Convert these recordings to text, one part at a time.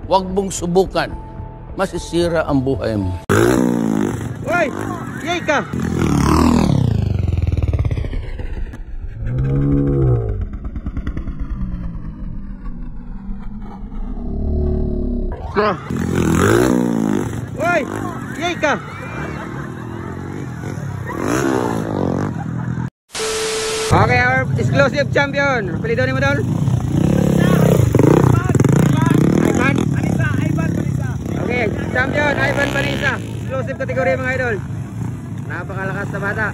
Huwag mong subukan. Masisira ang buhay mo. Hoy! Yay ka! Hoy! Yay ka! Okay, our exclusive champion. Apelido ni mo dol? Ivan? Panisa. Okay, champion Ivan Panisa. Exclusive kategory mga idol. Napakalakas na bata.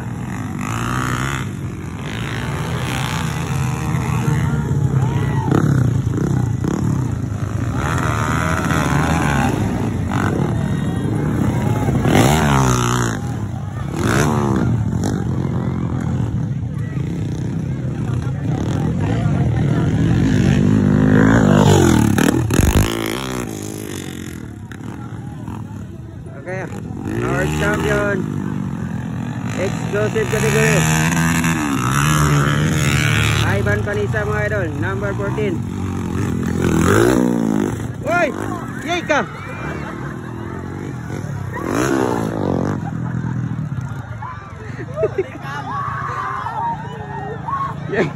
Okay, our champion, exclusive category, Ivan Panisa mga idol, number 14. Uy! Yay ka! Yay!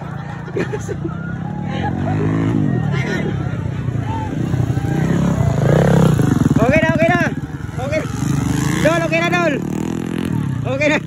Okay na. Dol, okay na, Dol. Okay na.